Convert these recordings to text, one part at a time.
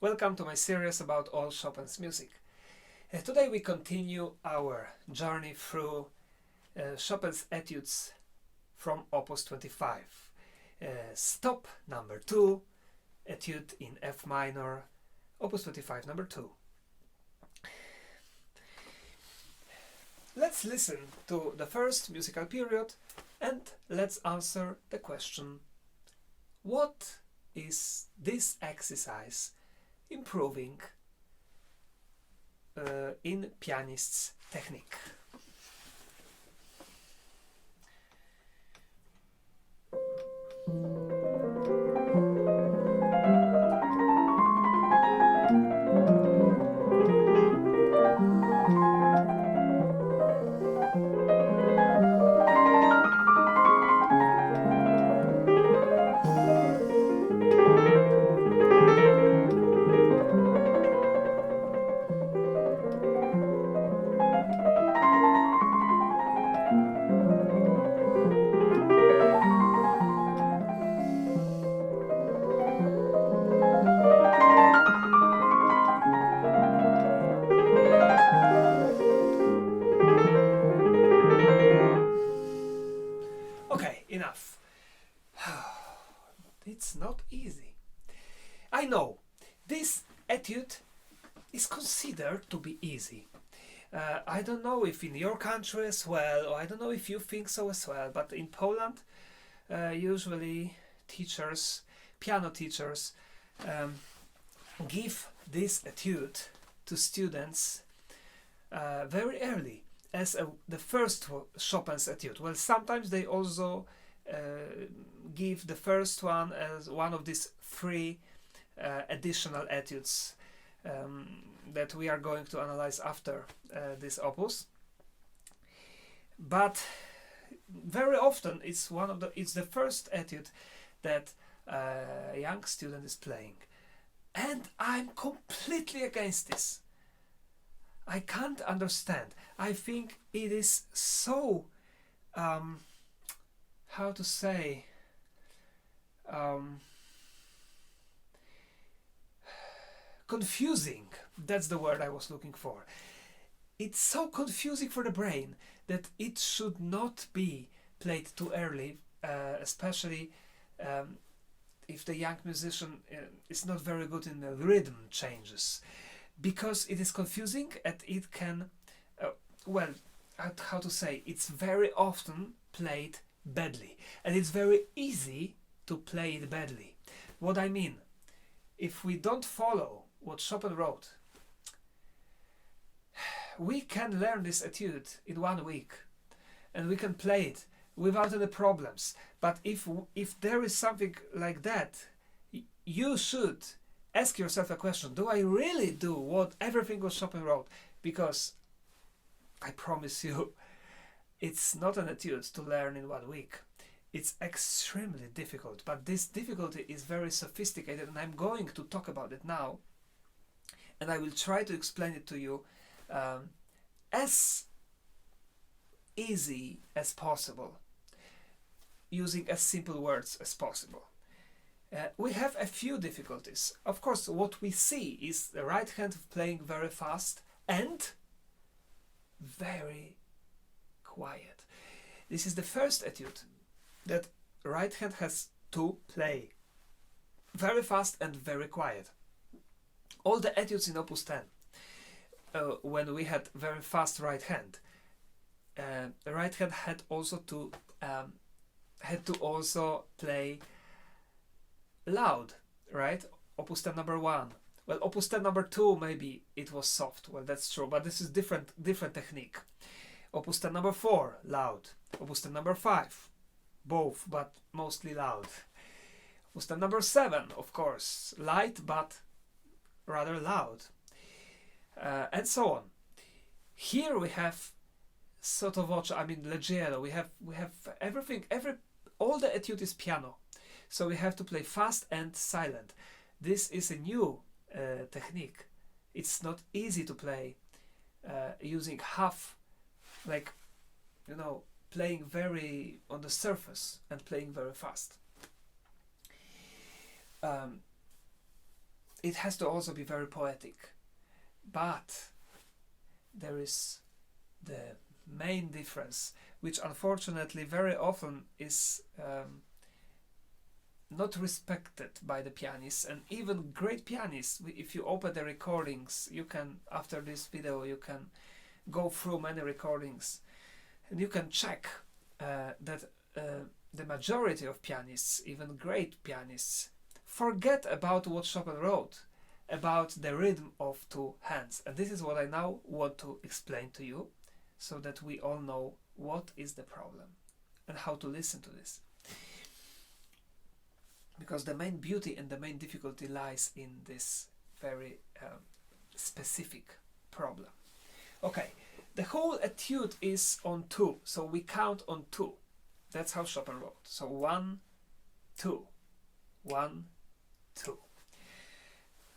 welcome to my series about all Chopin's music. Today we continue our journey through Chopin's Etudes from Opus 25. Stop number 2, Etude in F minor, Opus 25 number 2. Let's listen to the first musical period and let's answer the question: what is this exercise improving in pianist's technique? Enough. It's not easy. I know this etude is considered to be easy. I don't know if in your country as well, or I don't know if you think so as well, but in Poland, usually teachers, piano teachers, give this etude to students very early as the first Chopin's etude. Well, sometimes they also give the first one as one of these 3 additional etudes that we are going to analyze after this opus. But very often it's the first etude that a young student is playing, and I'm completely against this. I can't understand. I think it is so how to say, confusing. That's the word I was looking for. It's so confusing for the brain that it should not be played too early, especially if the young musician is not very good in the rhythm changes, because it is confusing and it can, how to say, it's very often played badly, and it's very easy to play it badly. What I mean, if we don't follow what Chopin wrote, we can learn this etude in 1 week and we can play it without any problems. But if there is something like that, you should ask yourself a question: do I really do what everything what Chopin wrote? Because I promise you, it's not an etude to learn in 1 week. It's extremely difficult, but this difficulty is very sophisticated, and I'm going to talk about it now, and I will try to explain it to you as easy as possible, using as simple words as possible. We have a few difficulties. Of course, what we see is the right hand playing very fast and very quiet. This is the first etude that right hand has to play very fast and very quiet. All the etudes in Opus 10, when we had very fast right hand, the right hand had to also play loud, right? Opus 10 number 1. Well, Opus 10 number 2, maybe it was soft. Well, that's true, but this is different technique. Opus 10 number 4, loud. Opus 10 number 5, both, but mostly loud. Opus 10 number 7, of course, light, but rather loud. And so on. Here we have sottovoce, leggero. We have everything, all the etude is piano. So we have to play fast and silent. This is a new technique. It's not easy to play using half, playing very on the surface and playing very fast. it has to also be very poetic. But there is the main difference, which unfortunately very often is not respected by the pianists, and even great pianists. If you open the recordings, you can, after this video, you can go through many recordings and you can check that the majority of pianists, even great pianists, forget about what Chopin wrote, about the rhythm of two hands. And this is what I now want to explain to you, so that we all know what is the problem and how to listen to this. Because the main beauty and the main difficulty lies in this very specific problem. Okay, the whole etude is on 2, so we count on 2. That's how Chopin wrote. So 1, 2, 1, 2.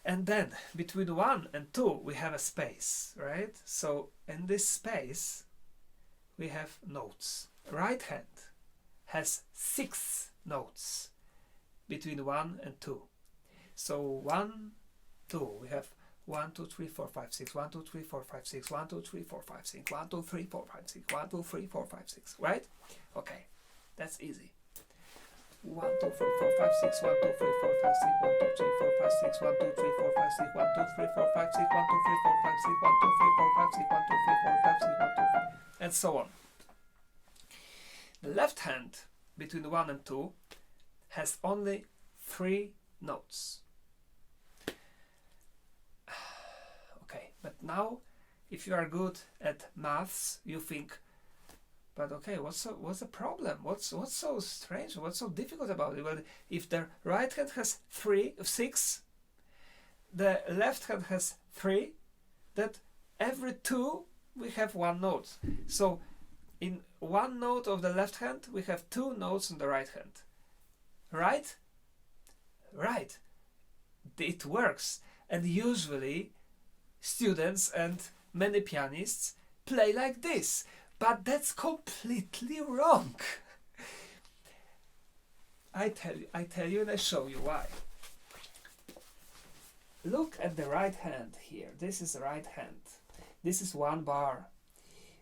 And then between 1 and 2 we have a space, right? So in this space we have notes. Right hand has 6 notes between 1 and 2. So 1, 2, we have 1, 2, 3, 4, 5, 6, 1, 2, 3, 4, 5, 6, 1, 2, 3, 4, 5, 6, 1, 2, 3, 4, 5, 6, 1, 2, 3, 4, 5, 6, right? Okay, that's easy. 1, 2, 3, 4, 5, 6, 1, 2, 3, 4, 5, 6, 1, 2, 3, 4, 5, 6, 1, 2, 3, 4, 5, 6, 1, 2, 3, 4, 5, 6, 1, 2, 3, 4, 5, 6, 1, 2, 3, 4, 5, 6, 1, 2, 3, 4, 5, 6, 1, 2, 3, and so on. The left hand between 1 and 2 has only 3 notes. Okay, but now if you are good at maths, you think, but okay, what's the problem? What's so strange? What's so difficult about it? Well, if the right hand has 6, the left hand has 3, that every 2 we have 1 note. So in 1 note of the left hand we have 2 notes on the right hand. Right? Right. It works. And usually students and many pianists play like this. But that's completely wrong. I tell you and I show you why. Look at the right hand here. This is the right hand. This is 1 bar.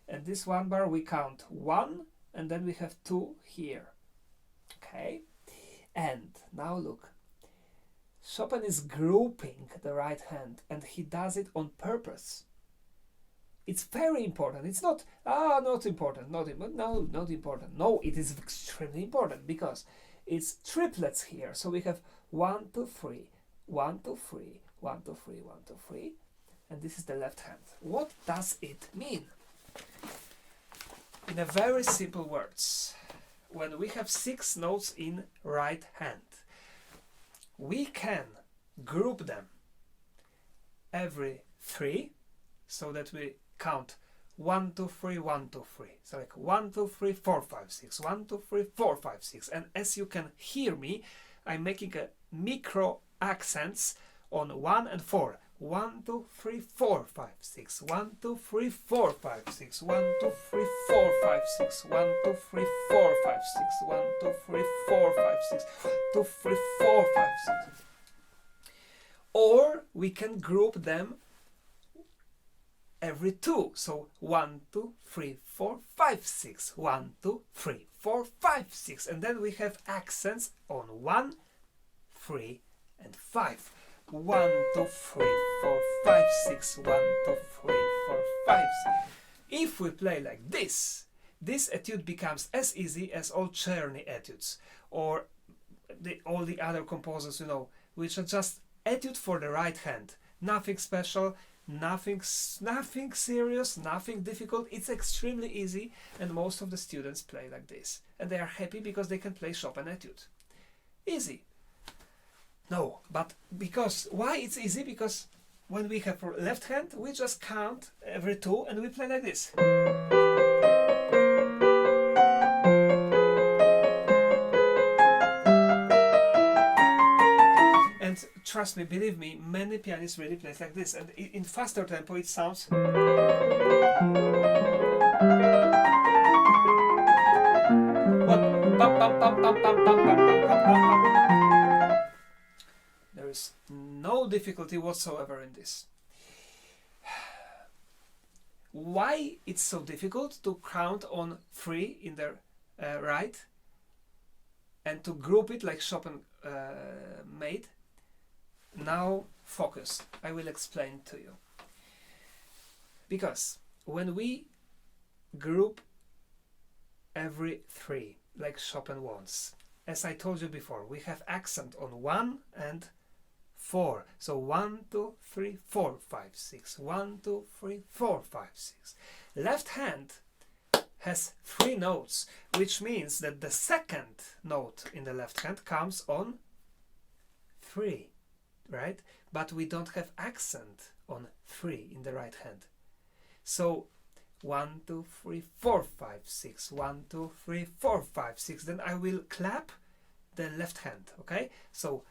And this 1 bar we count 1 and then we have 2 here. Okay? And now look. Chopin is grouping the right hand and he does it on purpose. It's very important. It's not, not important, not important. No, it is extremely important because it's triplets here. So we have 1, 2, 3, 1, 2, 3, 1, 2, 3, 1, 2, 3. And this is the left hand. What does it mean? In a very simple words, when we have 6 notes in right hand, we can group them every 3 so that we count 1, 2, 3, 1, 2, 3. So like 1, 2, 3, 4, 5, 6, 1, 2, 3, 4, 5, 6. And as you can hear me, I'm making a micro accents on 1 and 4. 1, 2, 3, 4, 5, 6. 1, 2, 3, 4, 5, 6. 1, 2, 3, 4, 5, 6. 1, 2, 3, 4, 5, 6. 1, 2, 3, 4, 5, 6. 2, 3, 4, 5, 6. Or we can group them every 2. So 1, 2, 3, 4, 5, 6. 1, 2, 3, 4, 5, 6. And then we have accents on 1, 3, and 5. 1, 2, 3, 4, 5, 6. 1, 2, 3, 4, 5, 6. If we play like this, this etude becomes as easy as all Czerny etudes or all the other composers, you know, which are just etude for the right hand. Nothing special, nothing serious, nothing difficult. It's extremely easy, and most of the students play like this. And they are happy because they can play Chopin etude. Easy. No, but because, why it's easy? Because when we have left hand, we just count every 2 and we play like this. And trust me, believe me, many pianists really play like this. And in faster tempo it sounds... There is no no difficulty whatsoever in this. Why it's so difficult to count on 3 in the right and to group it like Chopin made? Now focus. I will explain to you. Because when we group every 3 like Chopin wants, as I told you before, we have accent on 1 and 4. So 1, 2, 3, 4, 5, 6. 1, 2, 3, 4, 5, 6. Left hand has 3 notes, which means that the second note in the left hand comes on 3, right? But we don't have accent on 3 in the right hand. So 1, 2, 3, 4, 5, 6. 1, 2, 3, 4, 5, 6. Then I will clap the left hand, okay? So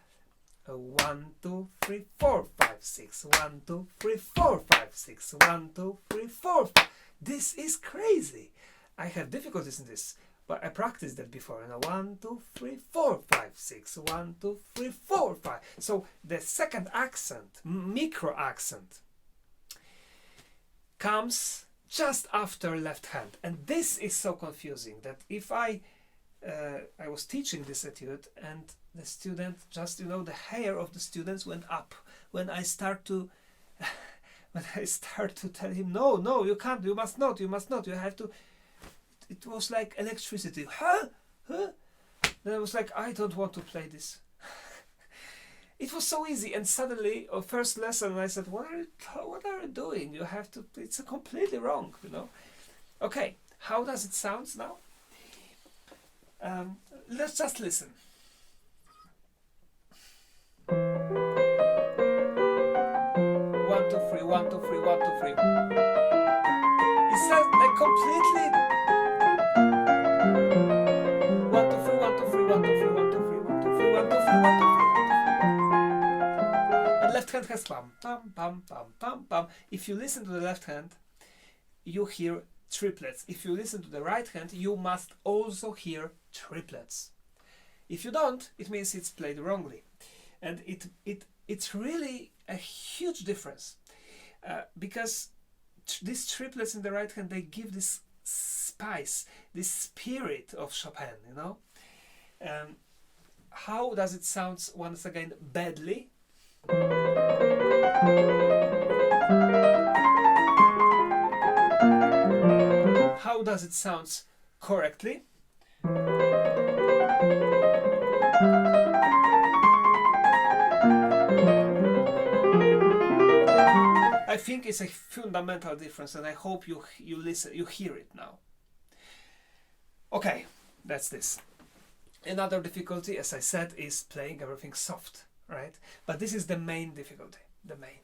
1, 2, 3, 4, 5, 6. 1, 2, 3, 4, 5, 6. 1, 2, 3, 4, 5. This is crazy. I have difficulties in this, but I practiced that before. And 1, 2, 3, 4, 5, 6. 1, 2, 3, 4, 5. So the second accent, micro accent, comes just after left hand, and this is so confusing that if I was teaching this etude and the student, just the hair of the students went up when I start to tell him no, you can't, you must not, you have to. It was like electricity. Huh? Then I was like, I don't want to play this. It was so easy, and suddenly, first lesson, I said, what are you doing? You have to, it's completely wrong, Okay, how does it sound now? Let's just listen. 1, 2, 3, 1, 2, 3, 1, 2, 3. It sounds like completely 1, 2, 3, 1, 2, 3, 1, 2, 3, 1, 2, 3, 1, 2, 3, 1, 2, 3, 1, 2, 3, 1, 2, 3. And left hand has pam, pam, pam, pam, pam, pam. If you listen to the left hand, you hear triplets. If you listen to the right hand, you must also hear triplets. If you don't, it means it's played wrongly. And it's really a huge difference because these triplets in the right hand, they give this spice, this spirit of Chopin, How does it sound once again badly? How does it sound correctly? I think it's a fundamental difference, and I hope you listen, you hear it now. Okay, that's this. Another difficulty, as I said, is playing everything soft, right? But this is the main difficulty, the main.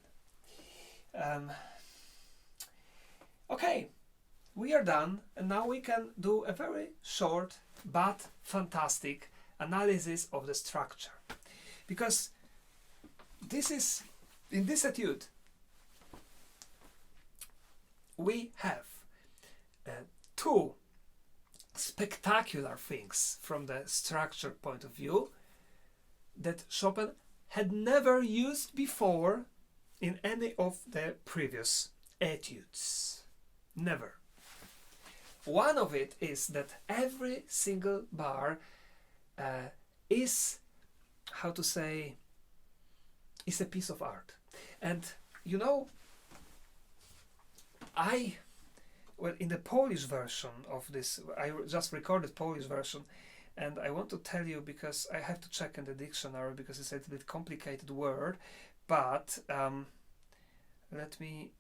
Okay, we are done, and now we can do a very short but fantastic analysis of the structure. Because this is, in this etude, we have 2 spectacular things from the structure point of view that Chopin had never used before in any of the previous etudes. Never. One of it is that every single bar is, how to say, is a piece of art. And in the Polish version of this, I just recorded Polish version, and I want to tell you, because I have to check in the dictionary because it's a little bit complicated word, but let me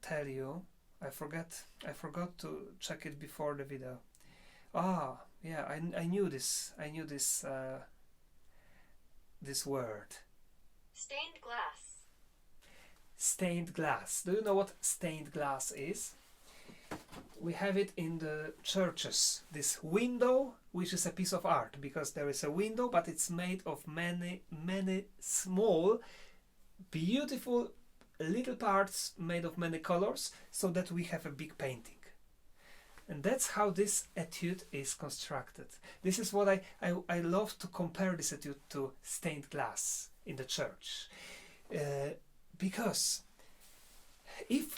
tell you, I forgot to check it before the video. Yeah, I knew this this word. Stained glass. Stained glass. Do you know what stained glass is? We have it in the churches. This window, which is a piece of art, because there is a window, but it's made of many small, beautiful little parts made of many colors, so that we have a big painting. And that's how this etude is constructed. This is what I love to compare this etude to stained glass in the church. Because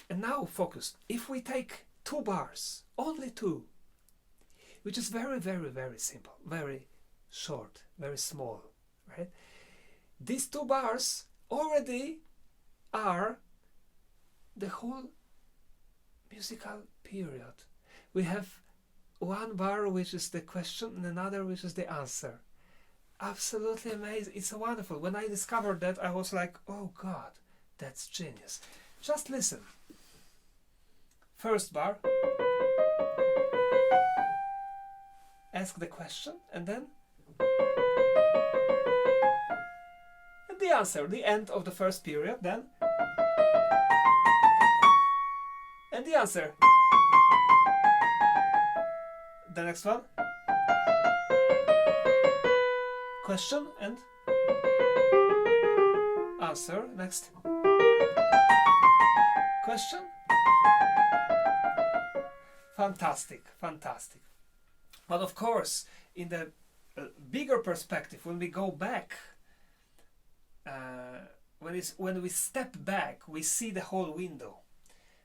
now focus, if we take 2 bars, only 2, which is very, very, very simple, very short, very small, right? These 2 bars already are the whole musical period. We have 1 bar which is the question and another which is the answer. Absolutely amazing. It's wonderful. When I discovered that, I was like, oh God, that's genius. Just listen. First bar. Ask the question and then and the answer, the end of the first period, then and the answer. The next one. Question and answer. Next. Question. Fantastic, fantastic. But of course, in the bigger perspective, when we go back, when we step back, we see the whole window.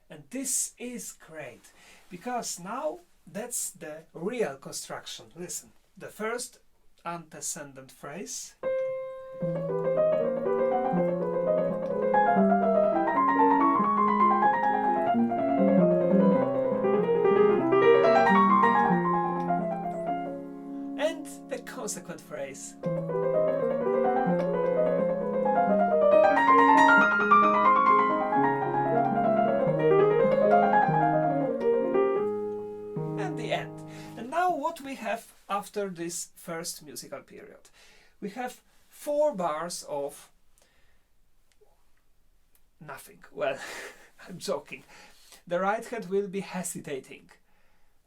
And this is great, because now that's the real construction. Listen, the first antecedent phrase. And the consequent phrase. What we have after this first musical period? We have 4 bars of nothing. Well, I'm joking. The right hand will be hesitating.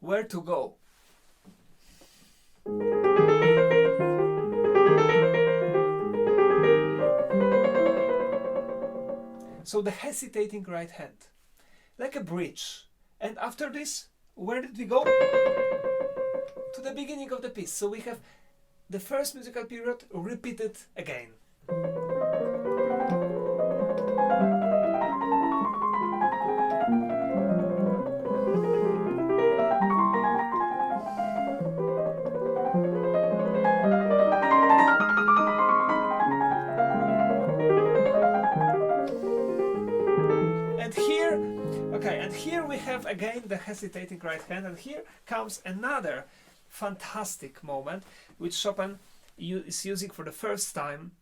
Where to go? So the hesitating right hand, like a bridge. And after this, where did we go? To the beginning of the piece. So we have the first musical period repeated again. And here we have again the hesitating right hand, and here comes another fantastic moment which Chopin is using for the first time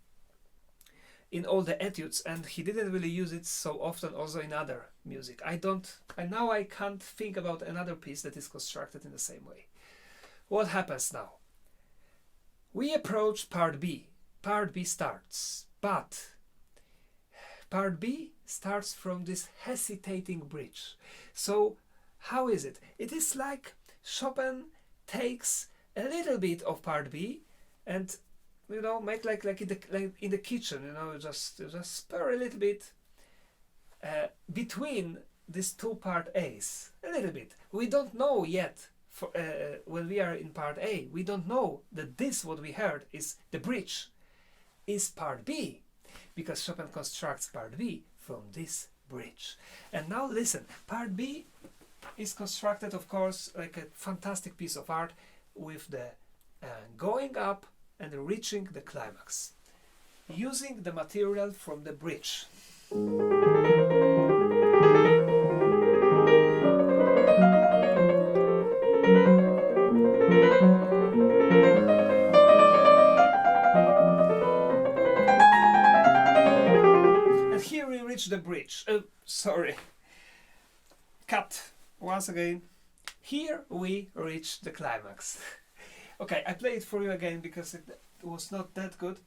in all the etudes, and he didn't really use it so often also in other music. I can't think about another piece that is constructed in the same way. What happens now? We approach part B. Part B starts, but part B starts from this hesitating bridge. So how is it? It is like Chopin takes a little bit of part B and make like in the kitchen, just spur a little bit between these 2 part A's, a little bit. We don't know yet when we are in part A, we don't know that this what we heard is the bridge is part B, because Chopin constructs part B from this bridge. And now listen, part B is constructed, of course, like a fantastic piece of art with the going up and reaching the climax, using the material from the bridge. And here we reach the bridge. Sorry. Cut. Once again. Here we reach the climax. Okay, I play it for you again because it was not that good.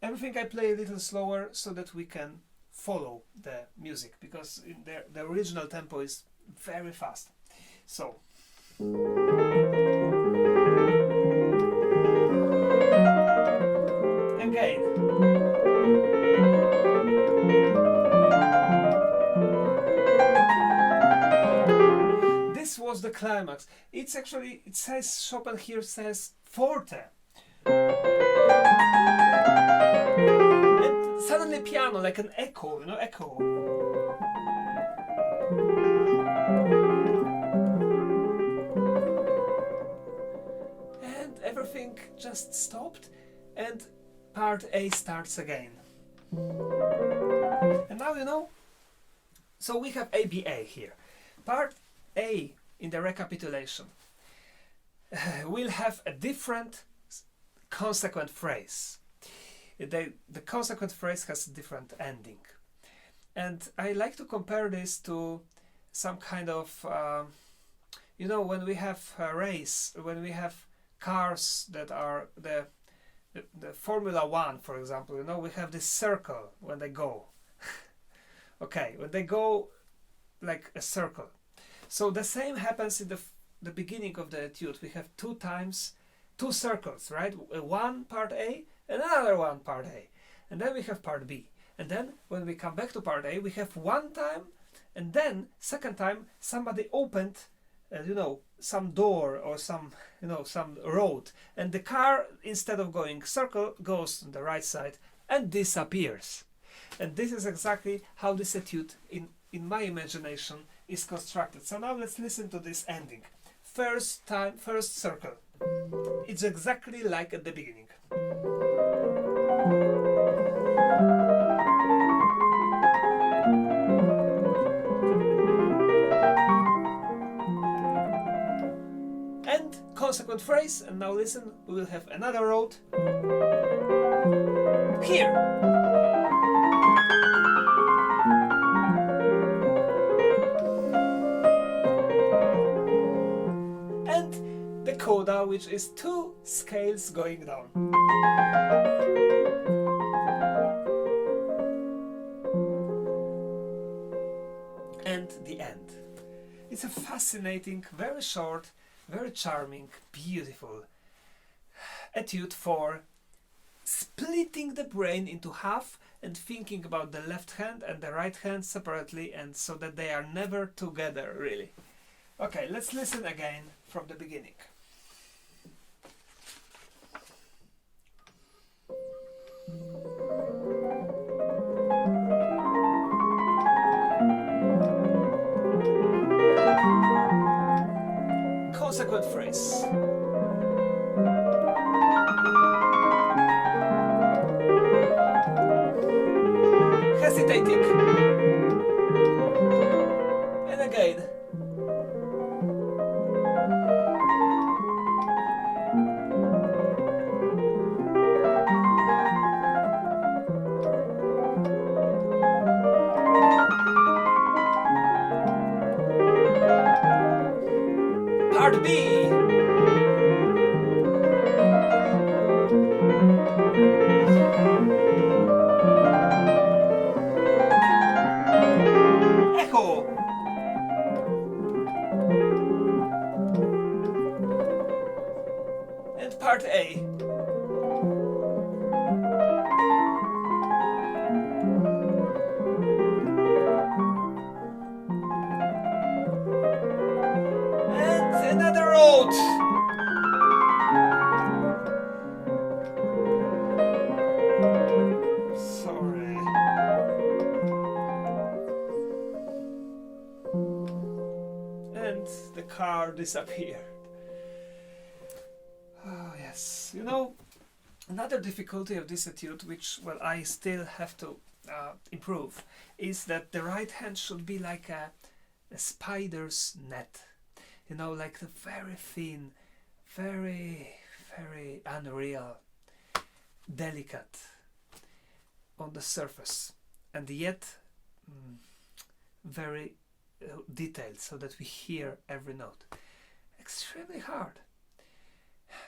Everything I play a little slower so that we can follow the music, because in the original tempo is very fast. So. Again. This was the climax. It's actually, it says, Chopin here says forte. And suddenly piano, like an echo, you know, echo. And everything just stopped, and part A starts again. And now, you know, so we have ABA here. Part A in the recapitulation will have a different consequent phrase. The consequent phrase has a different ending. And I like to compare this to some kind of, you know, when we have a race, when we have cars that are the Formula One, for example, you know, we have this circle when they go. Okay, when they go like a circle. So the same happens in the beginning of the etude. We have two circles, right? One part A and another one part A. And then we have part B. And then when we come back to part A, we have one time, and then second time somebody opened, you know, some door or some, you know, some road, and the car, instead of going circle, goes on the right side and disappears. And this is exactly how this etude in my imagination is constructed. So now let's listen to this ending. First circle. It's exactly like at the beginning. And consequent phrase, and now listen, we will have another road here. And the coda, which is two scales going down. And the end. It's a fascinating, very short, very charming, beautiful etude for splitting the brain into half and thinking about the left hand and the right hand separately, and so that they are never together, really. Okay, let's listen again from the beginning. Consequent phrase. Hesitating. And again. Part B. Echo. And part A. And another road. Sorry. And the car disappeared. Oh yes, you know, another difficulty of this etude, which, well, I still have to improve, is that the right hand should be like a spider's net. You know, like the very thin, very, very unreal, delicate on the surface, and yet very detailed, so that we hear every note. Extremely hard.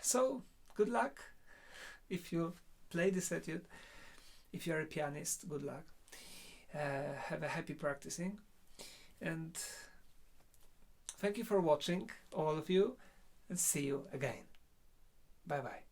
So, good luck if you play this etude. If you're a pianist, good luck. Have a happy practicing. And thank you for watching, all of you, and see you again. Bye bye.